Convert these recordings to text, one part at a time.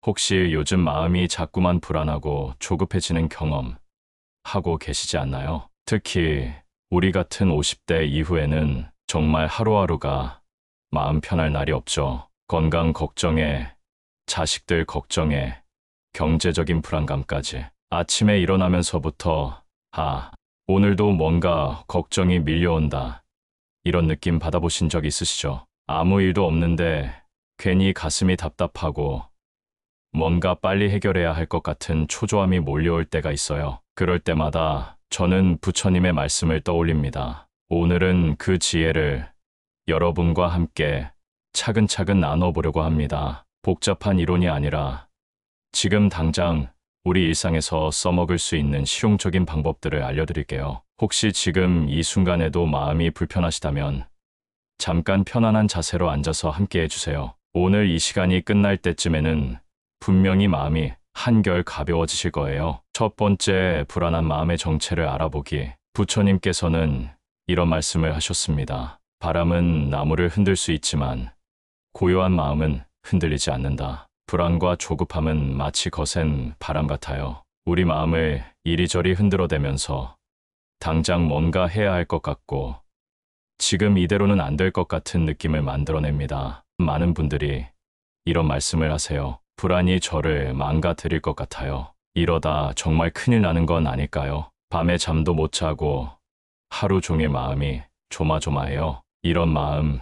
혹시 요즘 마음이 자꾸만 불안하고 조급해지는 경험 하고 계시지 않나요? 특히 우리 같은 50대 이후에는 정말 하루하루가 마음 편할 날이 없죠. 건강 걱정에, 자식들 걱정에, 경제적인 불안감까지. 아침에 일어나면서부터 오늘도 뭔가 걱정이 밀려온다. 이런 느낌 받아보신 적 있으시죠? 아무 일도 없는데 괜히 가슴이 답답하고 뭔가 빨리 해결해야 할 것 같은 초조함이 몰려올 때가 있어요. 그럴 때마다 저는 부처님의 말씀을 떠올립니다. 오늘은 그 지혜를 여러분과 함께 차근차근 나눠보려고 합니다. 복잡한 이론이 아니라 지금 당장 우리 일상에서 써먹을 수 있는 실용적인 방법들을 알려드릴게요. 혹시 지금 이 순간에도 마음이 불편하시다면 잠깐 편안한 자세로 앉아서 함께 해주세요. 오늘 이 시간이 끝날 때쯤에는 분명히 마음이 한결 가벼워지실 거예요. 첫 번째, 불안한 마음의 정체를 알아보기. 부처님께서는 이런 말씀을 하셨습니다. 바람은 나무를 흔들 수 있지만 고요한 마음은 흔들리지 않는다. 불안과 조급함은 마치 거센 바람 같아요. 우리 마음을 이리저리 흔들어대면서 당장 뭔가 해야 할 것 같고 지금 이대로는 안 될 것 같은 느낌을 만들어냅니다. 많은 분들이 이런 말씀을 하세요. 불안이 저를 망가뜨릴 것 같아요. 이러다 정말 큰일 나는 건 아닐까요? 밤에 잠도 못 자고 하루 종일 마음이 조마조마해요. 이런 마음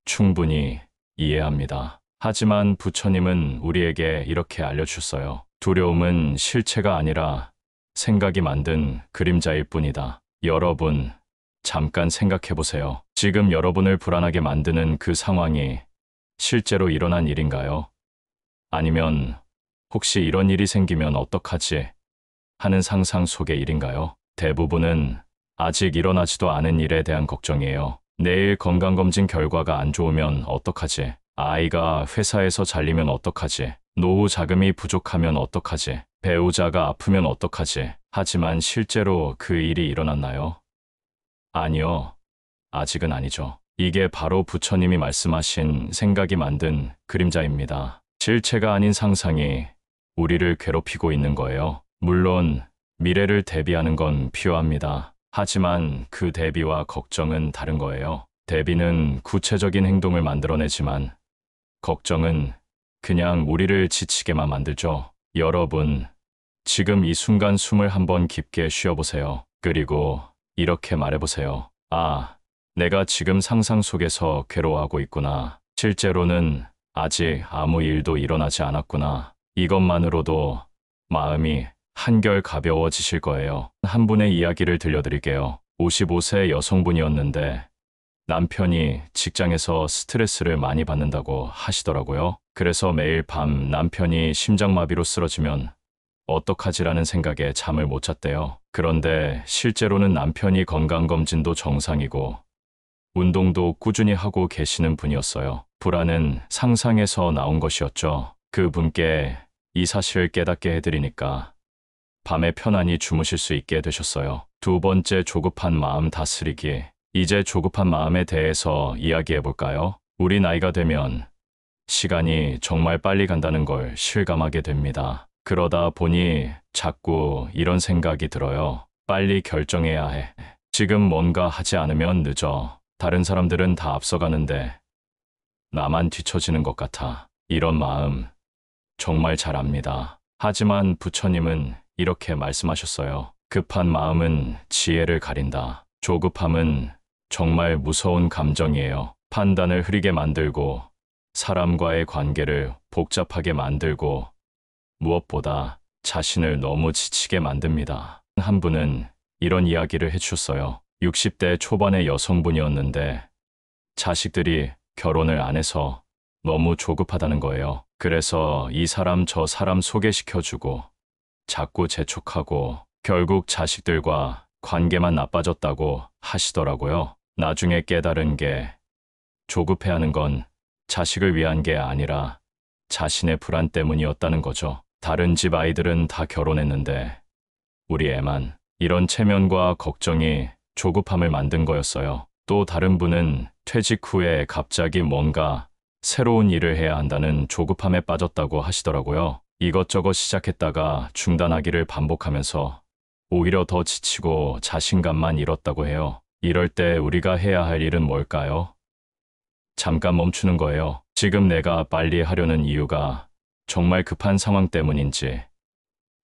충분히 이해합니다. 하지만 부처님은 우리에게 이렇게 알려주셨어요. 두려움은 실체가 아니라 생각이 만든 그림자일 뿐이다. 여러분, 잠깐 생각해 보세요. 지금 여러분을 불안하게 만드는 그 상황이 실제로 일어난 일인가요? 아니면 혹시 이런 일이 생기면 어떡하지 하는 상상 속의 일인가요? 대부분은 아직 일어나지도 않은 일에 대한 걱정이에요. 내일 건강검진 결과가 안 좋으면 어떡하지? 아이가 회사에서 잘리면 어떡하지? 노후 자금이 부족하면 어떡하지? 배우자가 아프면 어떡하지? 하지만 실제로 그 일이 일어났나요? 아니요. 아직은 아니죠. 이게 바로 부처님이 말씀하신 생각이 만든 그림자입니다. 실체가 아닌 상상이 우리를 괴롭히고 있는 거예요. 물론 미래를 대비하는 건 필요합니다. 하지만 그 대비와 걱정은 다른 거예요. 대비는 구체적인 행동을 만들어내지만 걱정은 그냥 우리를 지치게만 만들죠. 여러분, 지금 이 순간 숨을 한번 깊게 쉬어보세요. 그리고 이렇게 말해보세요. 내가 지금 상상 속에서 괴로워하고 있구나. 실제로는 아직 아무 일도 일어나지 않았구나. 이것만으로도 마음이 한결 가벼워지실 거예요. 한 분의 이야기를 들려드릴게요. 55세 여성분이었는데 남편이 직장에서 스트레스를 많이 받는다고 하시더라고요. 그래서 매일 밤 남편이 심장마비로 쓰러지면 어떡하지라는 생각에 잠을 못 잤대요. 그런데 실제로는 남편이 건강검진도 정상이고 운동도 꾸준히 하고 계시는 분이었어요. 불안은 상상에서 나온 것이었죠. 그 분께 이 사실을 깨닫게 해드리니까 밤에 편안히 주무실 수 있게 되셨어요. 두 번째, 조급한 마음 다스리기. 이제 조급한 마음에 대해서 이야기해 볼까요? 우리 나이가 되면 시간이 정말 빨리 간다는 걸 실감하게 됩니다. 그러다 보니 자꾸 이런 생각이 들어요. 빨리 결정해야 해. 지금 뭔가 하지 않으면 늦어. 다른 사람들은 다 앞서가는데 나만 뒤처지는 것 같아. 이런 마음 정말 잘 압니다. 하지만 부처님은 이렇게 말씀하셨어요. 급한 마음은 지혜를 가린다. 조급함은 정말 무서운 감정이에요. 판단을 흐리게 만들고 사람과의 관계를 복잡하게 만들고 무엇보다 자신을 너무 지치게 만듭니다. 한 분은 이런 이야기를 해주셨어요. 60대 초반의 여성분이었는데 자식들이 결혼을 안 해서 너무 조급하다는 거예요. 그래서 이 사람 저 사람 소개시켜주고 자꾸 재촉하고 결국 자식들과 관계만 나빠졌다고 하시더라고요. 나중에 깨달은 게 조급해하는 건 자식을 위한 게 아니라 자신의 불안 때문이었다는 거죠. 다른 집 아이들은 다 결혼했는데 우리 애만. 이런 체면과 걱정이 조급함을 만든 거였어요. 또 다른 분은 퇴직 후에 갑자기 뭔가 새로운 일을 해야 한다는 조급함에 빠졌다고 하시더라고요. 이것저것 시작했다가 중단하기를 반복하면서 오히려 더 지치고 자신감만 잃었다고 해요. 이럴 때 우리가 해야 할 일은 뭘까요? 잠깐 멈추는 거예요. 지금 내가 빨리 하려는 이유가 정말 급한 상황 때문인지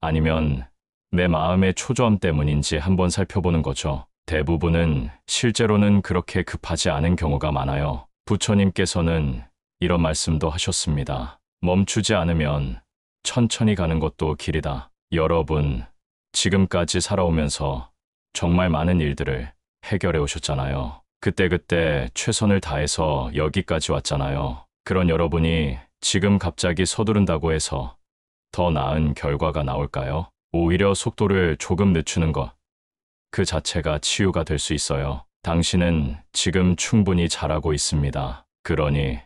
아니면 내 마음의 초조함 때문인지 한번 살펴보는 거죠. 대부분은 실제로는 그렇게 급하지 않은 경우가 많아요. 부처님께서는 이런 말씀도 하셨습니다. 멈추지 않으면 천천히 가는 것도 길이다. 여러분, 지금까지 살아오면서 정말 많은 일들을 해결해 오셨잖아요. 그때그때 최선을 다해서 여기까지 왔잖아요. 그런 여러분이 지금 갑자기 서두른다고 해서 더 나은 결과가 나올까요? 오히려 속도를 조금 늦추는 것, 그 자체가 치유가 될 수 있어요. 당신은 지금 충분히 잘하고 있습니다. 그러니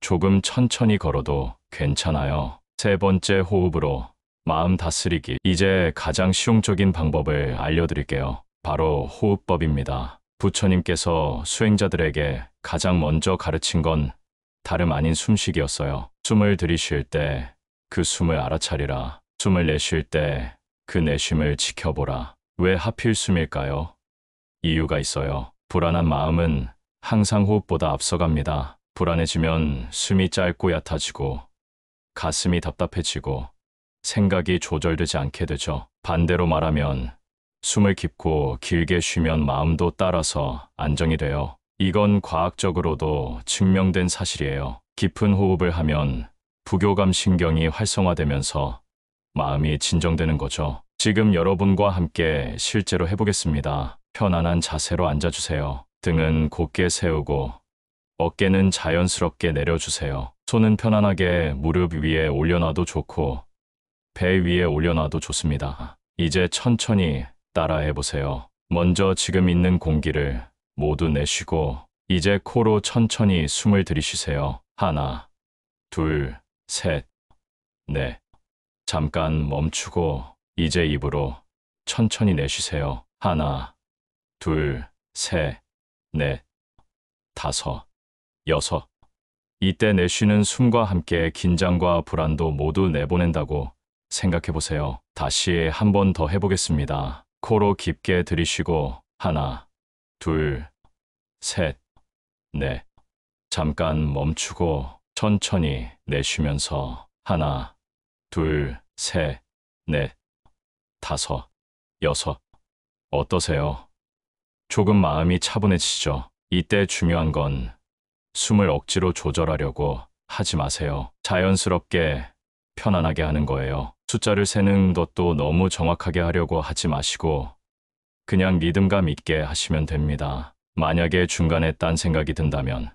조금 천천히 걸어도 괜찮아요. 세 번째 호흡으로 마음 다스리기. 이제 가장 실용적인 방법을 알려드릴게요. 바로 호흡법입니다. 부처님께서 수행자들에게 가장 먼저 가르친 건 다름 아닌 숨쉬기였어요. 숨을 들이쉴 때 그 숨을 알아차리라. 숨을 내쉴 때 그 내쉼을 지켜보라. 왜 하필 숨일까요? 이유가 있어요. 불안한 마음은 항상 호흡보다 앞서갑니다. 불안해지면 숨이 짧고 얕아지고 가슴이 답답해지고 생각이 조절되지 않게 되죠. 반대로 말하면 숨을 깊고 길게 쉬면 마음도 따라서 안정이 돼요. 이건 과학적으로도 증명된 사실이에요. 깊은 호흡을 하면 부교감 신경이 활성화되면서 마음이 진정되는 거죠. 지금 여러분과 함께 실제로 해보겠습니다. 편안한 자세로 앉아주세요. 등은 곧게 세우고 어깨는 자연스럽게 내려주세요. 손은 편안하게 무릎 위에 올려놔도 좋고 배 위에 올려놔도 좋습니다. 이제 천천히 따라해보세요. 먼저 지금 있는 공기를 모두 내쉬고 이제 코로 천천히 숨을 들이쉬세요. 하나, 둘, 셋, 넷. 잠깐 멈추고 이제 입으로 천천히 내쉬세요. 하나, 둘, 셋, 넷, 다섯, 여섯. 이때 내쉬는 숨과 함께 긴장과 불안도 모두 내보낸다고 생각해보세요. 다시 한 번 더 해보겠습니다. 코로 깊게 들이쉬고 하나, 둘, 셋, 넷. 잠깐 멈추고 천천히 내쉬면서 하나, 둘, 셋, 넷, 다섯, 여섯. 어떠세요? 조금 마음이 차분해지죠? 이때 중요한 건 숨을 억지로 조절하려고 하지 마세요. 자연스럽게 편안하게 하는 거예요. 숫자를 세는 것도 너무 정확하게 하려고 하지 마시고 그냥 리듬감 있게 하시면 됩니다. 만약에 중간에 딴 생각이 든다면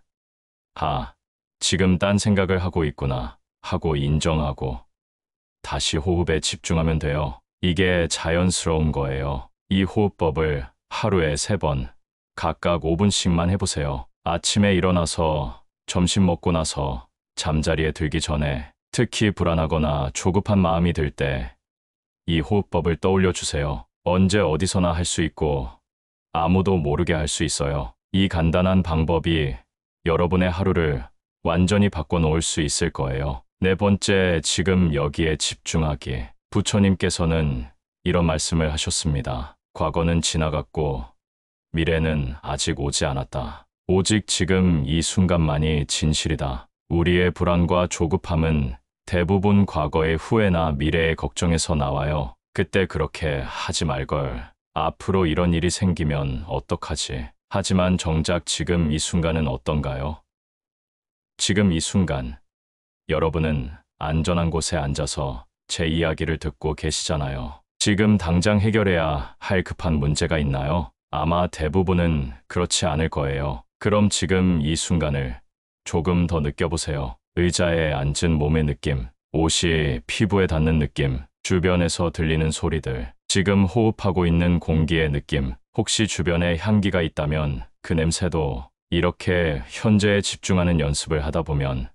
지금 딴 생각을 하고 있구나 하고 인정하고 다시 호흡에 집중하면 돼요. 이게 자연스러운 거예요. 이 호흡법을 하루에 3번, 각각 5분씩만 해보세요. 아침에 일어나서, 점심 먹고 나서, 잠자리에 들기 전에, 특히 불안하거나 조급한 마음이 들 때 이 호흡법을 떠올려 주세요. 언제 어디서나 할 수 있고 아무도 모르게 할 수 있어요. 이 간단한 방법이 여러분의 하루를 완전히 바꿔놓을 수 있을 거예요. 네 번째, 지금 여기에 집중하기. 부처님께서는 이런 말씀을 하셨습니다. 과거는 지나갔고 미래는 아직 오지 않았다. 오직 지금 이 순간만이 진실이다. 우리의 불안과 조급함은 대부분 과거의 후회나 미래의 걱정에서 나와요. 그때 그렇게 하지 말걸. 앞으로 이런 일이 생기면 어떡하지? 하지만 정작 지금 이 순간은 어떤가요? 지금 이 순간, 여러분은 안전한 곳에 앉아서 제 이야기를 듣고 계시잖아요. 지금 당장 해결해야 할 급한 문제가 있나요? 아마 대부분은 그렇지 않을 거예요. 그럼 지금 이 순간을 조금 더 느껴보세요. 의자에 앉은 몸의 느낌, 옷이 피부에 닿는 느낌, 주변에서 들리는 소리들, 지금 호흡하고 있는 공기의 느낌, 혹시 주변에 향기가 있다면 그 냄새도. 이렇게 현재에 집중하는 연습을 하다 보면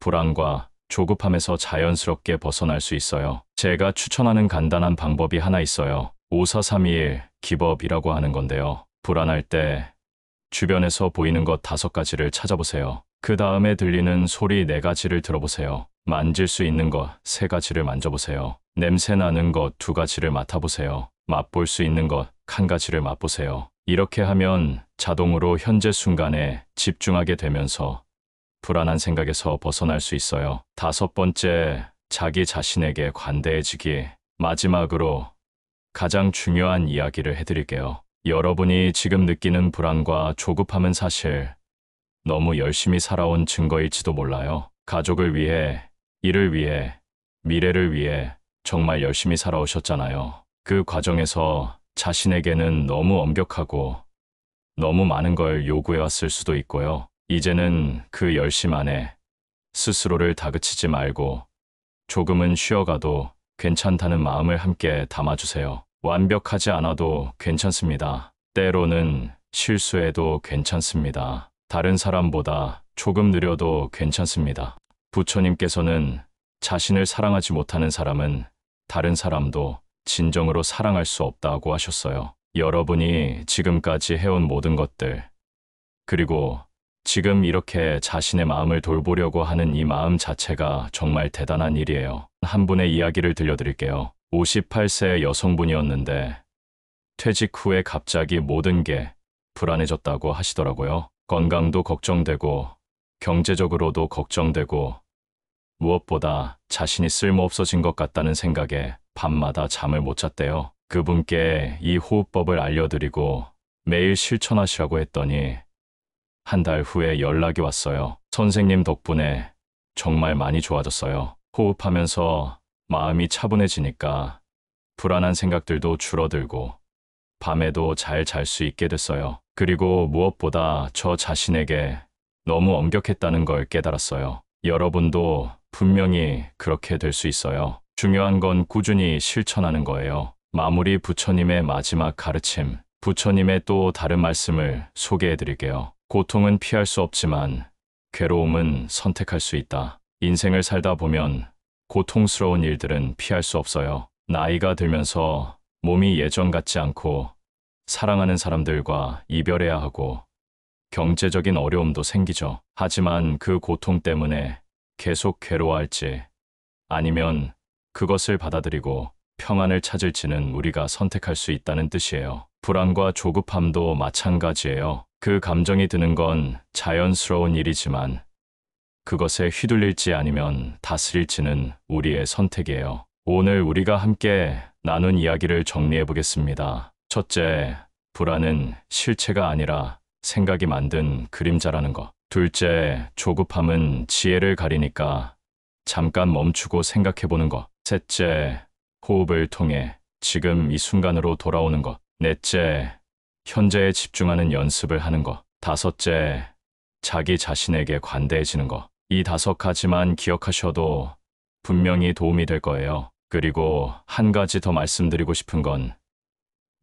불안과 조급함에서 자연스럽게 벗어날 수 있어요. 제가 추천하는 간단한 방법이 하나 있어요. 5-4-3-2-1 기법이라고 하는 건데요. 불안할 때 주변에서 보이는 것 5가지를 찾아보세요. 그 다음에 들리는 소리 4가지를 들어보세요. 만질 수 있는 것 3가지를 만져보세요. 냄새 나는 것 2가지를 맡아보세요. 맛볼 수 있는 것 1가지를 맛보세요. 이렇게 하면 자동으로 현재 순간에 집중하게 되면서 불안한 생각에서 벗어날 수 있어요. 5번째, 자기 자신에게 관대해지기. 마지막으로 가장 중요한 이야기를 해드릴게요. 여러분이 지금 느끼는 불안과 조급함은 사실 너무 열심히 살아온 증거일지도 몰라요. 가족을 위해, 일을 위해, 미래를 위해 정말 열심히 살아오셨잖아요. 그 과정에서 자신에게는 너무 엄격하고 너무 많은 걸 요구해왔을 수도 있고요. 이제는 그 열심 안에 스스로를 다그치지 말고 조금은 쉬어가도 괜찮다는 마음을 함께 담아주세요. 완벽하지 않아도 괜찮습니다. 때로는 실수해도 괜찮습니다. 다른 사람보다 조금 느려도 괜찮습니다. 부처님께서는 자신을 사랑하지 못하는 사람은 다른 사람도 진정으로 사랑할 수 없다고 하셨어요. 여러분이 지금까지 해온 모든 것들, 그리고 지금 이렇게 자신의 마음을 돌보려고 하는 이 마음 자체가 정말 대단한 일이에요. 한 분의 이야기를 들려드릴게요. 58세 여성분이었는데 퇴직 후에 갑자기 모든 게 불안해졌다고 하시더라고요. 건강도 걱정되고 경제적으로도 걱정되고 무엇보다 자신이 쓸모없어진 것 같다는 생각에 밤마다 잠을 못 잤대요. 그분께 이 호흡법을 알려드리고 매일 실천하시라고 했더니 한 달 후에 연락이 왔어요. 선생님 덕분에 정말 많이 좋아졌어요. 호흡하면서 마음이 차분해지니까 불안한 생각들도 줄어들고 밤에도 잘 잘 수 있게 됐어요. 그리고 무엇보다 저 자신에게 너무 엄격했다는 걸 깨달았어요. 여러분도 분명히 그렇게 될 수 있어요. 중요한 건 꾸준히 실천하는 거예요. 마무리 부처님의 마지막 가르침. 부처님의 또 다른 말씀을 소개해 드릴게요. 고통은 피할 수 없지만 괴로움은 선택할 수 있다. 인생을 살다 보면 고통스러운 일들은 피할 수 없어요. 나이가 들면서 몸이 예전 같지 않고 사랑하는 사람들과 이별해야 하고 경제적인 어려움도 생기죠. 하지만 그 고통 때문에 계속 괴로워할지 아니면 그것을 받아들이고 평안을 찾을지는 우리가 선택할 수 있다는 뜻이에요. 불안과 조급함도 마찬가지예요. 그 감정이 드는 건 자연스러운 일이지만 그것에 휘둘릴지 아니면 다스릴지는 우리의 선택이에요. 오늘 우리가 함께 나눈 이야기를 정리해 보겠습니다. 첫째, 불안은 실체가 아니라 생각이 만든 그림자라는 것. 둘째, 조급함은 지혜를 가리니까 잠깐 멈추고 생각해 보는 것. 셋째, 호흡을 통해 지금 이 순간으로 돌아오는 것. 넷째, 현재에 집중하는 연습을 하는 것. 다섯째, 자기 자신에게 관대해지는 것. 이 5가지만 기억하셔도 분명히 도움이 될 거예요. 그리고 한 가지 더 말씀드리고 싶은 건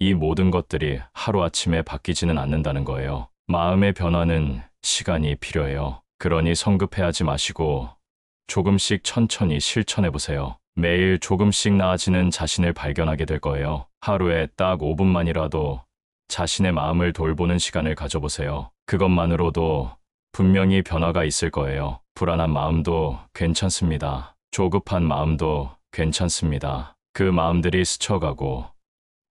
이 모든 것들이 하루아침에 바뀌지는 않는다는 거예요. 마음의 변화는 시간이 필요해요. 그러니 성급해하지 마시고 조금씩 천천히 실천해 보세요. 매일 조금씩 나아지는 자신을 발견하게 될 거예요. 하루에 딱 5분만이라도 자신의 마음을 돌보는 시간을 가져보세요. 그것만으로도 분명히 변화가 있을 거예요. 불안한 마음도 괜찮습니다. 조급한 마음도 괜찮습니다. 그 마음들이 스쳐가고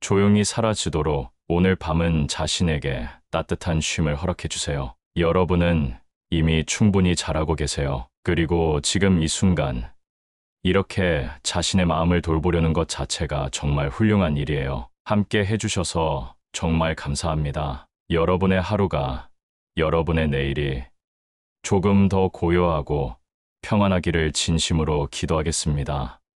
조용히 사라지도록 오늘 밤은 자신에게 따뜻한 쉼을 허락해 주세요. 여러분은 이미 충분히 잘하고 계세요. 그리고 지금 이 순간 이렇게 자신의 마음을 돌보려는 것 자체가 정말 훌륭한 일이에요. 함께 해주셔서 정말 감사합니다. 여러분의 하루가, 여러분의 내일이 조금 더 고요하고 평안하기를 진심으로 기도하겠습니다.